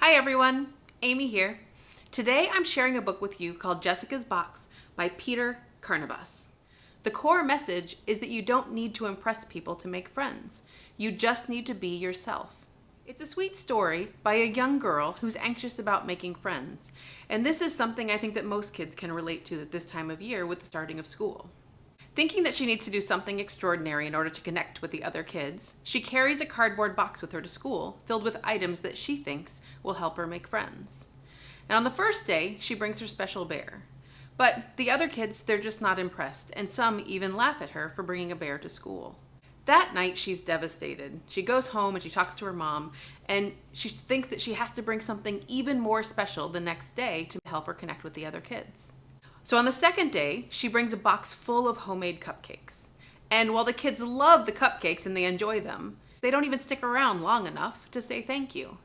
Hi everyone, Amy here. Today I'm sharing a book with you called Jessica's Box by Peter Carnavas. The core message is that you don't need to impress people to make friends. You just need to be yourself. It's a sweet story by a young girl who's anxious about making friends. And this is something I think that most kids can relate to at this time of year with the starting of school. Thinking that she needs to do something extraordinary in order to connect with the other kids, she carries a cardboard box with her to school filled with items that she thinks will help her make friends. And on the first day, she brings her special bear. But the other kids, they're just not impressed, and some even laugh at her for bringing a bear to school. That night, she's devastated. She goes home and she talks to her mom, and she thinks that she has to bring something even more special the next day to help her connect with the other kids. So on the second day, she brings a box full of homemade cupcakes. And while the kids love the cupcakes and they enjoy them, they don't even stick around long enough to say thank you.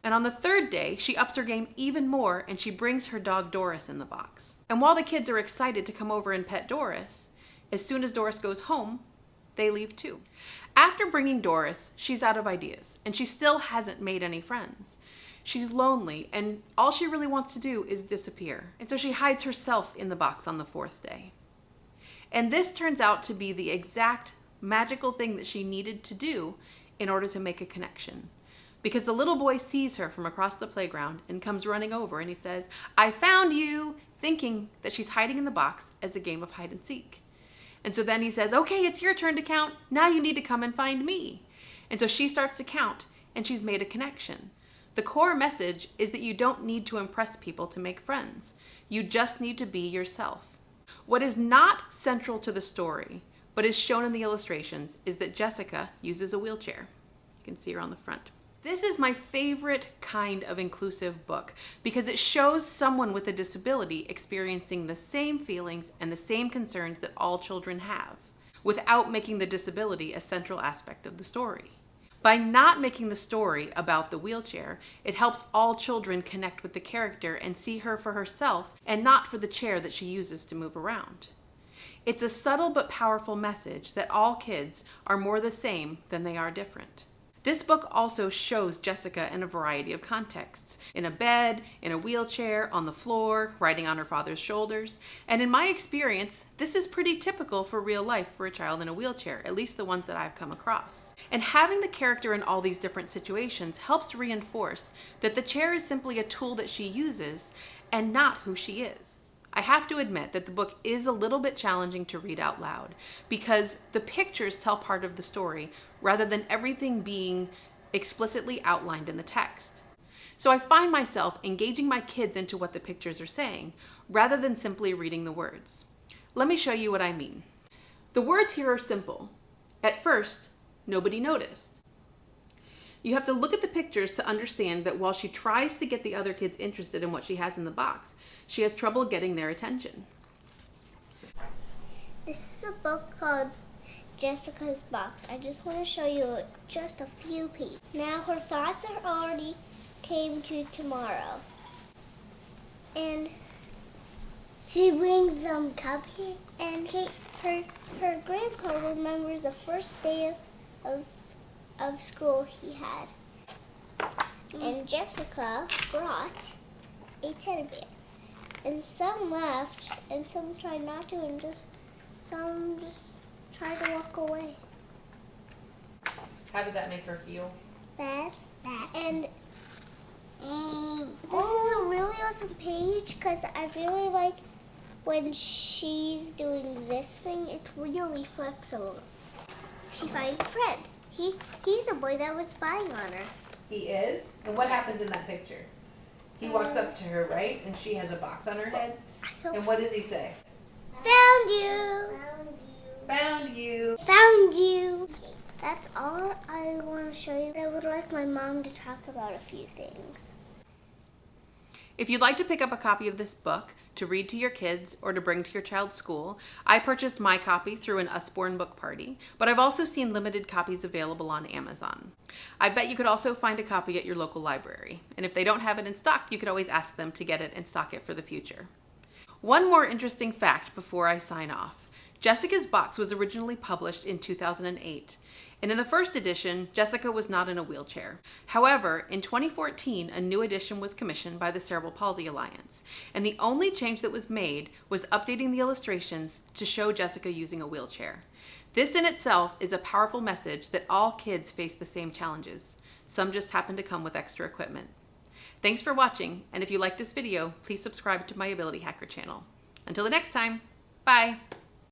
And on the third day, she ups her game even more and she brings her dog Doris in the box. And while the kids are excited to come over and pet Doris, as soon as Doris goes home, they leave too. After bringing Doris, she's out of ideas and she still hasn't made any friends. She's lonely, and all she really wants to do is disappear. And so she hides herself in the box on the fourth day. And this turns out to be the exact magical thing that she needed to do in order to make a connection. Because the little boy sees her from across the playground and comes running over and he says, "I found you," thinking that she's hiding in the box as a game of hide and seek. And so then he says, "Okay, it's your turn to count. Now you need to come and find me." And so she starts to count and she's made a connection. The core message is that you don't need to impress people to make friends. You just need to be yourself. What is not central to the story, but is shown in the illustrations, is that Jessica uses a wheelchair. You can see her on the front. This is my favorite kind of inclusive book because it shows someone with a disability experiencing the same feelings and the same concerns that all children have, without making the disability a central aspect of the story. By not making the story about the wheelchair, it helps all children connect with the character and see her for herself and not for the chair that she uses to move around. It's a subtle but powerful message that all kids are more the same than they are different. This book also shows Jessica in a variety of contexts. In a bed, in a wheelchair, on the floor, riding on her father's shoulders. And in my experience, this is pretty typical for real life for a child in a wheelchair, at least the ones that I've come across. And having the character in all these different situations helps reinforce that the chair is simply a tool that she uses and not who she is. I have to admit that the book is a little bit challenging to read out loud because the pictures tell part of the story rather than everything being explicitly outlined in the text. So I find myself engaging my kids into what the pictures are saying rather than simply reading the words. Let me show you what I mean. The words here are simple. At first, nobody noticed. You have to look at the pictures to understand that while she tries to get the other kids interested in what she has in the box, she has trouble getting their attention. This is a book called Jessica's Box. I just want to show you just a few pages. Now her thoughts are already came to tomorrow. And she brings some cupcakes. And her grandpa remembers the first day of school he had. And Jessica brought a teddy bear. And some left, and some tried not to, and some just tried to walk away. How did that make her feel? Bad. And this is a really awesome page because I really like when she's doing this thing. It's really flexible. She finds a friend. He's the boy that was spying on her. He is? And what happens in that picture? He walks up to her, right? And she has a box on her head. And what does he say? Found you. Found you. Found you. That's all I want to show you. I would like my mom to talk about a few things. If you'd like to pick up a copy of this book to read to your kids or to bring to your child's school, I purchased my copy through an Usborne book party, but I've also seen limited copies available on Amazon. I bet you could also find a copy at your local library, and if they don't have it in stock, you could always ask them to get it and stock it for the future. One more interesting fact before I sign off. Jessica's Box was originally published in 2008, And in the first edition, Jessica was not in a wheelchair. However, in 2014, a new edition was commissioned by the Cerebral Palsy Alliance, and the only change that was made was updating the illustrations to show Jessica using a wheelchair. This in itself is a powerful message that all kids face the same challenges. Some just happen to come with extra equipment. Thanks for watching, and if you like this video, please subscribe to my Ability Hacker channel. Until the next time, bye!